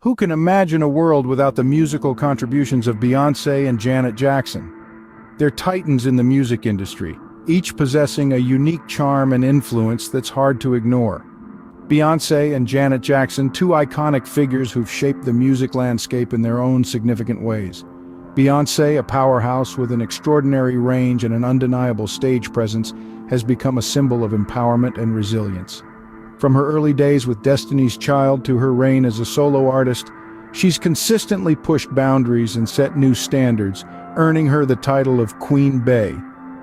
Who can imagine a world without the musical contributions of Beyonce and Janet Jackson? They're titans in the music industry, each possessing a unique charm and influence that's hard to ignore. Beyonce and Janet Jackson, two iconic figures who've shaped the music landscape in their own significant ways. Beyonce, a powerhouse with an extraordinary range and an undeniable stage presence, has become a symbol of empowerment and resilience. From her early days with Destiny's Child to her reign as a solo artist, she's consistently pushed boundaries and set new standards, earning her the title of Queen Bey.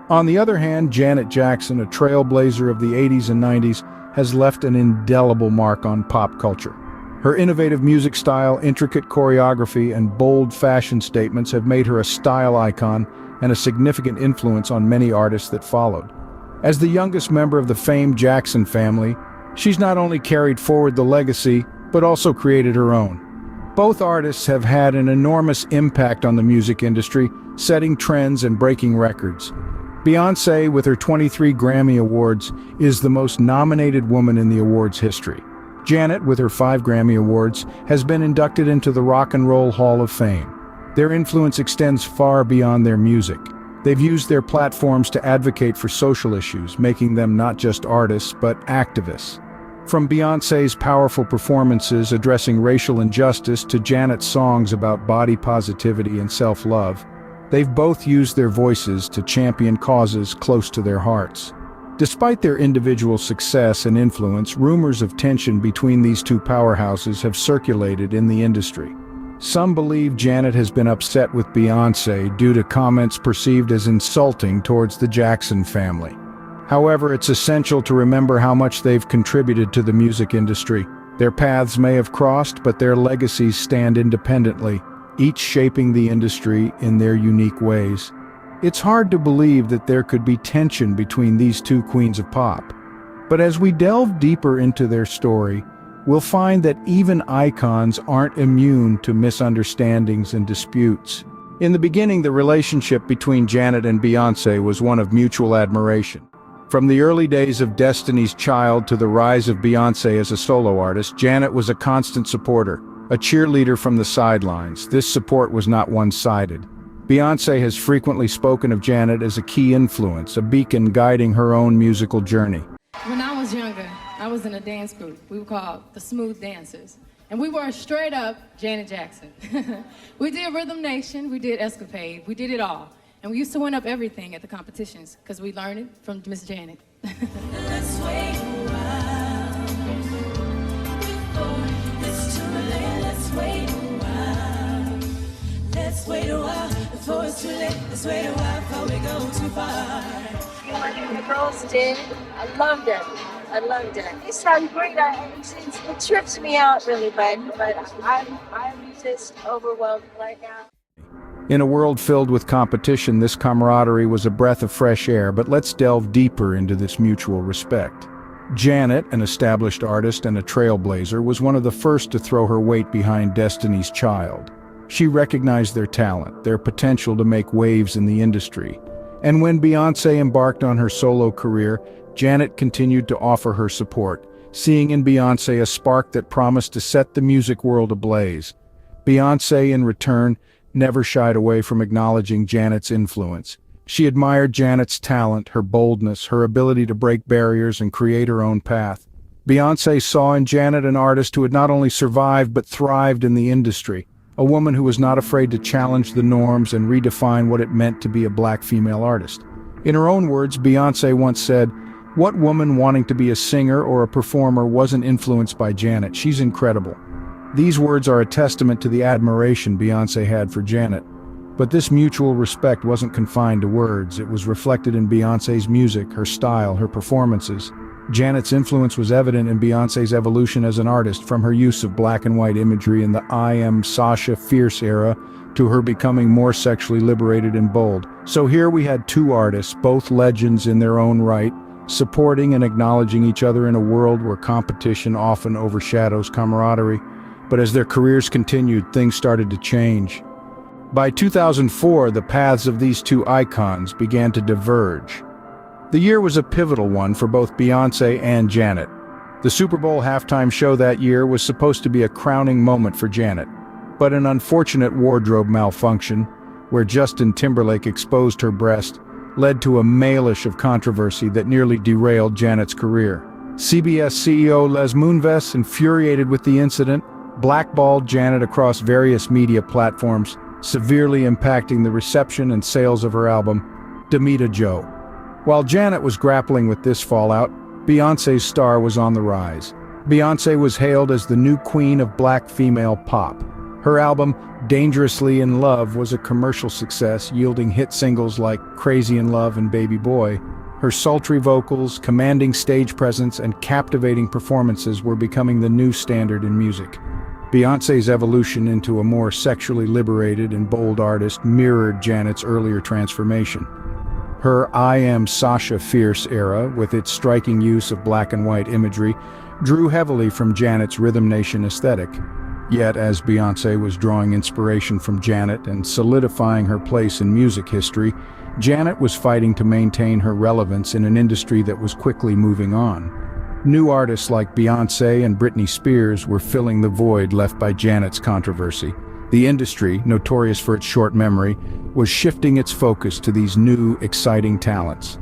On the other hand, Janet Jackson, a trailblazer of the 80s and 90s, has left an indelible mark on pop culture. Her innovative music style, intricate choreography, and bold fashion statements have made her a style icon and a significant influence on many artists that followed. As the youngest member of the famed Jackson family, she's not only carried forward the legacy, but also created her own. Both artists have had an enormous impact on the music industry, setting trends and breaking records. Beyonce, with her 23 Grammy Awards, is the most nominated woman in the awards history. Janet, with her 5 Grammy Awards, has been inducted into the Rock and Roll Hall of Fame. Their influence extends far beyond their music. They've used their platforms to advocate for social issues, making them not just artists, but activists. From Beyoncé's powerful performances addressing racial injustice to Janet's songs about body positivity and self-love, they've both used their voices to champion causes close to their hearts. Despite their individual success and influence, rumors of tension between these two powerhouses have circulated in the industry. Some believe Janet has been upset with Beyonce due to comments perceived as insulting towards the Jackson family. However, it's essential to remember how much they've contributed to the music industry. Their paths may have crossed, but their legacies stand independently, each shaping the industry in their unique ways. It's hard to believe that there could be tension between these two queens of pop. But as we delve deeper into their story, we'll find that even icons aren't immune to misunderstandings and disputes. In the beginning, the relationship between Janet and Beyonce was one of mutual admiration. From the early days of Destiny's Child to the rise of Beyonce as a solo artist, Janet was a constant supporter, a cheerleader from the sidelines. This support was not one-sided. Beyonce has frequently spoken of Janet as a key influence, a beacon guiding her own musical journey. When I was younger, I was in a dance group. We were called the Smooth Dancers. And we were straight up Janet Jackson. We did Rhythm Nation, we did Escapade, we did it all. And we used to win up everything at the competitions because we learned it from Miss Janet. Let's wait a while before it's too late. Let's wait a while. Let's wait a while before it's too late. Let's wait a while before we go too far. The girls did. I loved it. I loved it. They sound great. It trips me out really bad, but I'm just overwhelmed right now. In a world filled with competition, this camaraderie was a breath of fresh air, but let's delve deeper into this mutual respect. Janet, an established artist and a trailblazer, was one of the first to throw her weight behind Destiny's Child. She recognized their talent, their potential to make waves in the industry. And when Beyonce embarked on her solo career, Janet continued to offer her support, seeing in Beyonce a spark that promised to set the music world ablaze. Beyonce, in return, never shied away from acknowledging Janet's influence. She admired Janet's talent, her boldness, her ability to break barriers and create her own path. Beyonce saw in Janet an artist who had not only survived but thrived in the industry, a woman who was not afraid to challenge the norms and redefine what it meant to be a black female artist. In her own words, Beyonce once said, "What woman wanting to be a singer or a performer wasn't influenced by Janet? She's incredible." These words are a testament to the admiration Beyonce had for Janet. But this mutual respect wasn't confined to words. It was reflected in Beyonce's music, her style, her performances. Janet's influence was evident in Beyonce's evolution as an artist, from her use of black and white imagery in the I Am Sasha Fierce era to her becoming more sexually liberated and bold. So here we had two artists, both legends in their own right, supporting and acknowledging each other in a world where competition often overshadows camaraderie. But as their careers continued, things started to change. By 2004, the paths of these two icons began to diverge. The year was a pivotal one for both Beyonce and Janet. The Super Bowl halftime show that year was supposed to be a crowning moment for Janet, but an unfortunate wardrobe malfunction, where Justin Timberlake exposed her breast, led to a maelstrom of controversy that nearly derailed Janet's career. CBS CEO Les Moonves, infuriated with the incident, blackballed Janet across various media platforms, severely impacting the reception and sales of her album, Damita Jo. While Janet was grappling with this fallout, Beyoncé's star was on the rise. Beyoncé was hailed as the new queen of black female pop. Her album, Dangerously in Love, was a commercial success, yielding hit singles like Crazy in Love and Baby Boy. Her sultry vocals, commanding stage presence, and captivating performances were becoming the new standard in music. Beyoncé's evolution into a more sexually liberated and bold artist mirrored Janet's earlier transformation. Her I Am Sasha Fierce era, with its striking use of black and white imagery, drew heavily from Janet's Rhythm Nation aesthetic. Yet, as Beyoncé was drawing inspiration from Janet and solidifying her place in music history, Janet was fighting to maintain her relevance in an industry that was quickly moving on. New artists like Beyoncé and Britney Spears were filling the void left by Janet's controversy. The industry, notorious for its short memory, was shifting its focus to these new, exciting talents.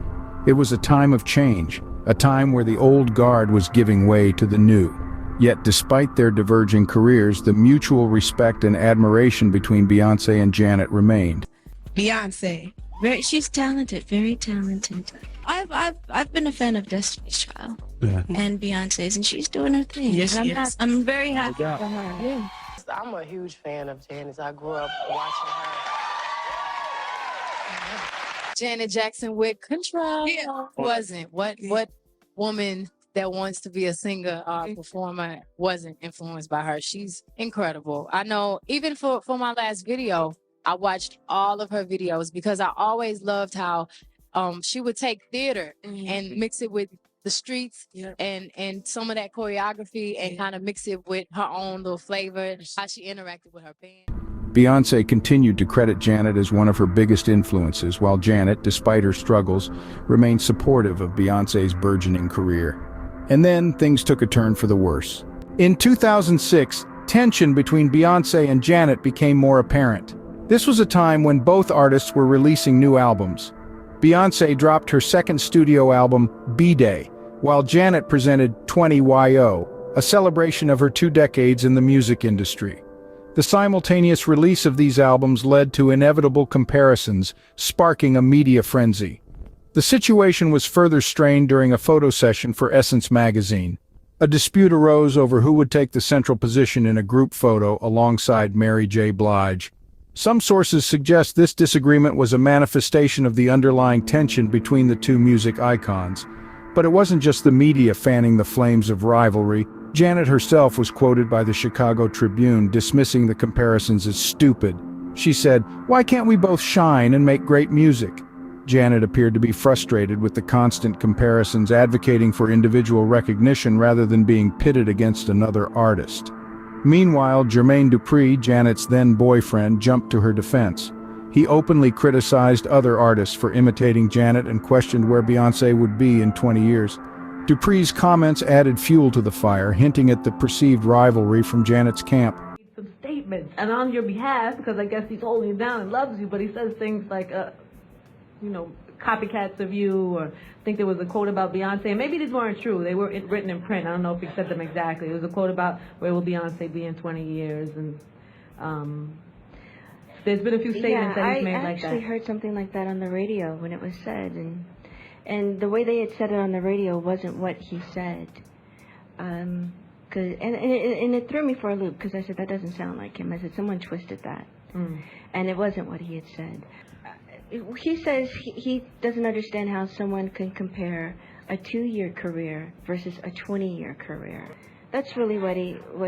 It was a time of change, a time where the old guard was giving way to the new. Yet despite their diverging careers, the mutual respect and admiration between Beyoncé and Janet remained. Beyonce. She's talented, very talented. I've been a fan of Destiny's Child and Beyonce's, and she's doing her thing. Yes, and yes. I'm very happy for her. Yeah. I'm a huge fan of Janet. I grew up watching her. Janet Jackson with Control. Yeah. Wasn't. What woman that wants to be a singer or performer wasn't influenced by her? She's incredible. I know even for my last video, I watched all of her videos because I always loved how she would take theater and mix it with the streets and some of that choreography and kind of mix it with her own little flavor, how she interacted with her band. Beyoncé continued to credit Janet as one of her biggest influences, while Janet, despite her struggles, remained supportive of Beyoncé's burgeoning career. And then things took a turn for the worse. In 2006, tension between Beyoncé and Janet became more apparent. This was a time when both artists were releasing new albums. Beyoncé dropped her second studio album, B-Day, while Janet presented 20YO, a celebration of her 2 decades in the music industry. The simultaneous release of these albums led to inevitable comparisons, sparking a media frenzy. The situation was further strained during a photo session for Elle Magazine. A dispute arose over who would take the central position in a group photo alongside Mary J. Blige. Some sources suggest this disagreement was a manifestation of the underlying tension between the two music icons. But it wasn't just the media fanning the flames of rivalry. Janet herself was quoted by the Chicago Tribune dismissing the comparisons as stupid. She said, "Why can't we both shine and make great music?" Janet appeared to be frustrated with the constant comparisons, advocating for individual recognition rather than being pitted against another artist. Meanwhile, Jermaine Dupri, Janet's then-boyfriend, jumped to her defense. He openly criticized other artists for imitating Janet and questioned where Beyoncé would be in 20 years. Dupri's comments added fuel to the fire, hinting at the perceived rivalry from Janet's camp. Some statements, and on your behalf, because I guess he's holding you down and loves you, but he says things like, copycats of you, or I think there was a quote about Beyonce, and maybe these weren't true, they were written in print, I don't know if he said them exactly. It was a quote about where will Beyonce be in 20 years, and there's been a few statements that he's made like that. I actually heard something like that on the radio when it was said, and the way they had said it on the radio wasn't what he said. And it threw me for a loop, because I said, that doesn't sound like him. I said, someone twisted that. And it wasn't what he had said. He says he doesn't understand how someone can compare a 2-year career versus a 20-year career. That's really what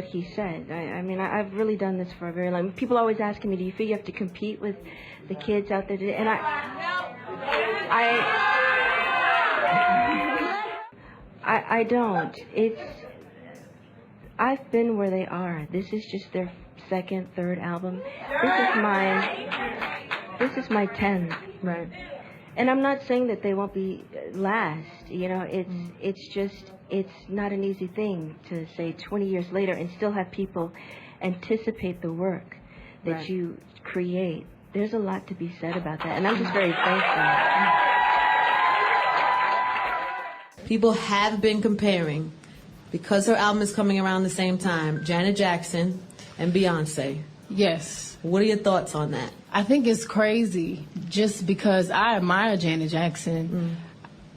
he said. I mean, I've really done this for a very long time. People always asking me, do you feel you have to compete with the kids out there today? And I don't. I've been where they are. This is just their second, third album. This is my 10th. Right. And I'm not saying that they won't be last. You know, it's just, it's not an easy thing to say 20 years later and still have people anticipate the work that you create. There's a lot to be said about that, and I'm just very thankful. People have been comparing, because her album is coming around the same time, Janet Jackson and Beyonce. Yes. What are your thoughts on that? I think it's crazy just because I admire Janet Jackson.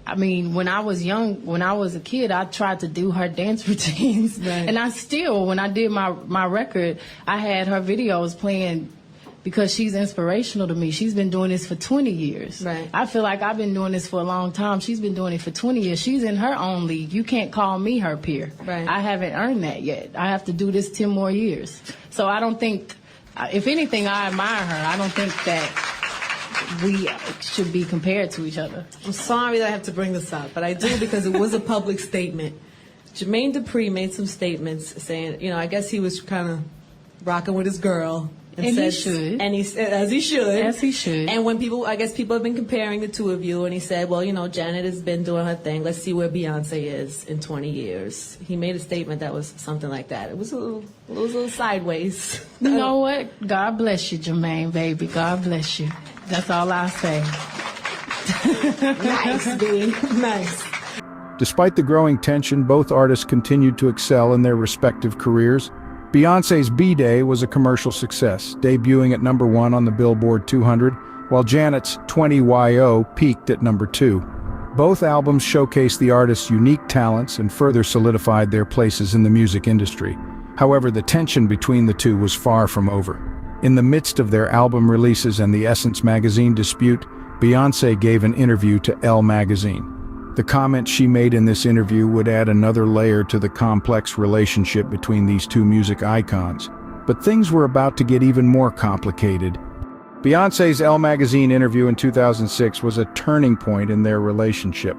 I mean, when I was young, when I was a kid, I tried to do her dance routines. And I still, when I did my record, I had her videos playing because she's inspirational to me. She's been doing this for 20 years. I feel like I've been doing this for a long time. She's been doing it for 20 years. She's in her own league. You can't call me her peer. I haven't earned that yet. I have to do this 10 more years. So I don't think, if anything, I admire her. I don't think that we should be compared to each other. I'm sorry that I have to bring this up, but I do because it was a public statement. Jermaine Dupri made some statements saying, you know, I guess he was kind of rocking with his girl. And he should. And he said, as he should. As he should. And when people, I guess people have been comparing the two of you, and he said, well, you know, Janet has been doing her thing. Let's see where Beyonce is in 20 years. He made a statement that was something like that. It was a little sideways. You know what? God bless you, Jermaine, baby. God bless you. That's all I say. Nice, B. Nice. Despite the growing tension, both artists continued to excel in their respective careers. Beyonce's B-Day was a commercial success, debuting at #1 on the Billboard 200, while Janet's 20YO peaked at #2. Both albums showcased the artist's unique talents and further solidified their places in the music industry. However, the tension between the two was far from over. In the midst of their album releases and the Elle Magazine dispute, Beyonce gave an interview to Elle Magazine. The comments she made in this interview would add another layer to the complex relationship between these two music icons. But things were about to get even more complicated. Beyonce's Elle Magazine interview in 2006 was a turning point in their relationship.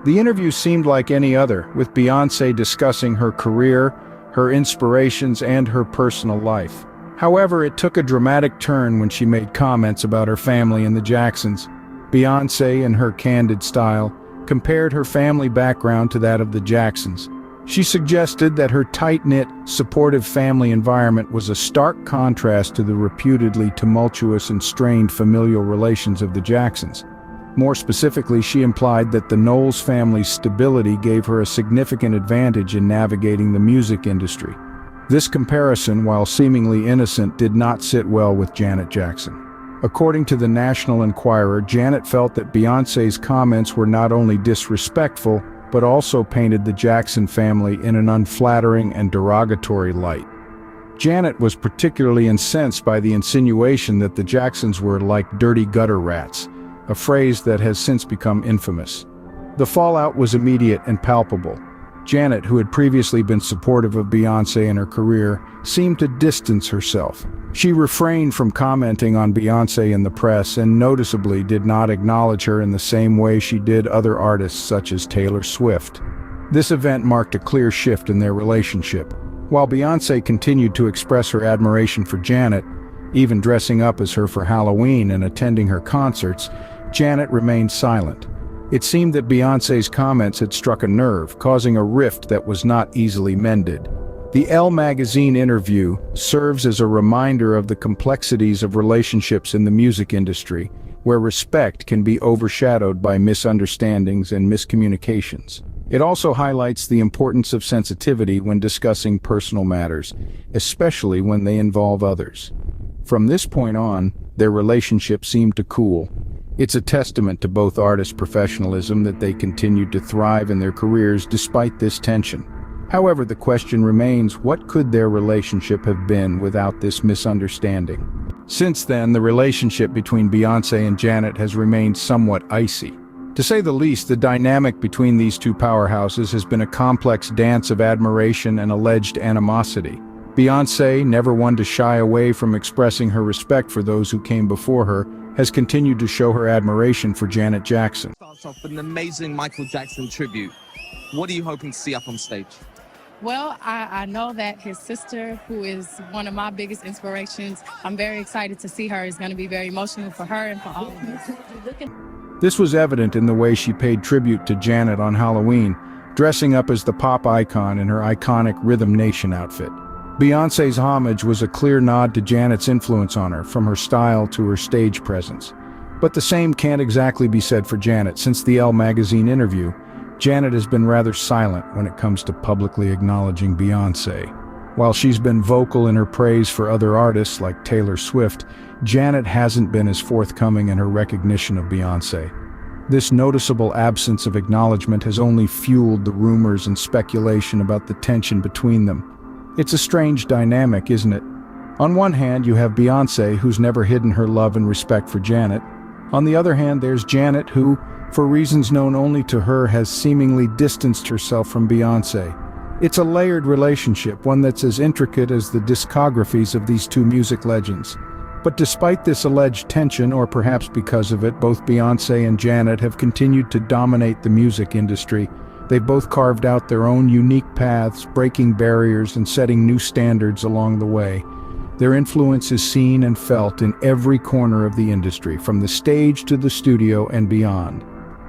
The interview seemed like any other, with Beyonce discussing her career, her inspirations, and her personal life. However, it took a dramatic turn when she made comments about her family and the Jacksons. Beyonce, in her candid style, compared her family background to that of the Jacksons. She suggested that her tight-knit, supportive family environment was a stark contrast to the reputedly tumultuous and strained familial relations of the Jacksons. More specifically, she implied that the Knowles family's stability gave her a significant advantage in navigating the music industry. This comparison, while seemingly innocent, did not sit well with Janet Jackson. According to the National Enquirer, Janet felt that Beyonce's comments were not only disrespectful, but also painted the Jackson family in an unflattering and derogatory light. Janet was particularly incensed by the insinuation that the Jacksons were like dirty gutter rats, a phrase that has since become infamous. The fallout was immediate and palpable. Janet, who had previously been supportive of Beyonce in her career, seemed to distance herself. She refrained from commenting on Beyonce in the press and noticeably did not acknowledge her in the same way she did other artists such as Taylor Swift. This event marked a clear shift in their relationship. While Beyonce continued to express her admiration for Janet, even dressing up as her for Halloween and attending her concerts, Janet remained silent. It seemed that Beyonce's comments had struck a nerve, causing a rift that was not easily mended. The Elle Magazine interview serves as a reminder of the complexities of relationships in the music industry, where respect can be overshadowed by misunderstandings and miscommunications. It also highlights the importance of sensitivity when discussing personal matters, especially when they involve others. From this point on, their relationship seemed to cool. It's a testament to both artists' professionalism that they continued to thrive in their careers despite this tension. However, the question remains, what could their relationship have been without this misunderstanding? Since then, the relationship between Beyonce and Janet has remained somewhat icy. To say the least, the dynamic between these two powerhouses has been a complex dance of admiration and alleged animosity. Beyonce, never one to shy away from expressing her respect for those who came before her, has continued to show her admiration for Janet Jackson. Starts off with an amazing Michael Jackson tribute. What are you hoping to see up on stage? Well, I know that his sister, who is one of my biggest inspirations, I'm very excited to see her. It's going to be very emotional for her and for all of us. This was evident in the way she paid tribute to Janet on Halloween, dressing up as the pop icon in her iconic Rhythm Nation outfit. Beyoncé's homage was a clear nod to Janet's influence on her, from her style to her stage presence. But the same can't exactly be said for Janet. Since the Elle Magazine interview, Janet has been rather silent when it comes to publicly acknowledging Beyoncé. While she's been vocal in her praise for other artists like Taylor Swift, Janet hasn't been as forthcoming in her recognition of Beyoncé. This noticeable absence of acknowledgement has only fueled the rumors and speculation about the tension between them. It's a strange dynamic, isn't it? On one hand, you have Beyoncé, who's never hidden her love and respect for Janet. On the other hand, there's Janet, who, for reasons known only to her, has seemingly distanced herself from Beyoncé. It's a layered relationship, one that's as intricate as the discographies of these two music legends. But despite this alleged tension, or perhaps because of it, both Beyoncé and Janet have continued to dominate the music industry. They've both carved out their own unique paths, breaking barriers and setting new standards along the way. Their influence is seen and felt in every corner of the industry, from the stage to the studio and beyond.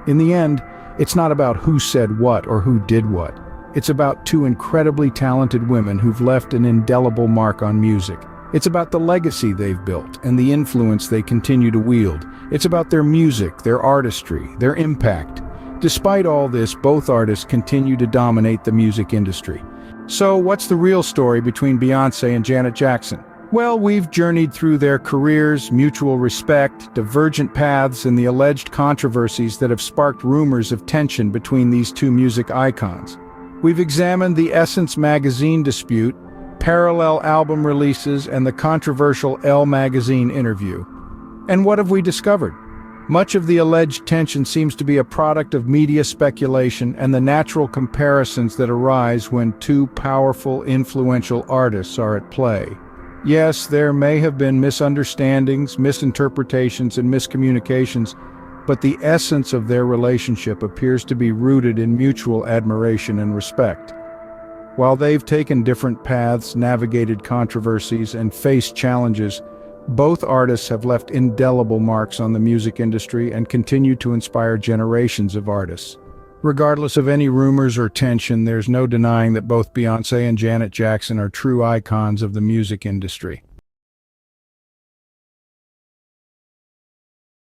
In the end, it's not about who said what or who did what. It's about two incredibly talented women who've left an indelible mark on music. It's about the legacy they've built and the influence they continue to wield. It's about their music, their artistry, their impact. Despite all this, both artists continue to dominate the music industry. So what's the real story between Beyoncé and Janet Jackson? Well, we've journeyed through their careers, mutual respect, divergent paths, and the alleged controversies that have sparked rumors of tension between these two music icons. We've examined the Elle Magazine dispute, parallel album releases, and the controversial Elle Magazine interview. And what have we discovered? Much of the alleged tension seems to be a product of media speculation and the natural comparisons that arise when two powerful, influential artists are at play. Yes, there may have been misunderstandings, misinterpretations, and miscommunications, but the essence of their relationship appears to be rooted in mutual admiration and respect. While they've taken different paths, navigated controversies, and faced challenges, both artists have left indelible marks on the music industry and continue to inspire generations of artists. Regardless of any rumors or tension, there's no denying that both Beyoncé and Janet Jackson are true icons of the music industry.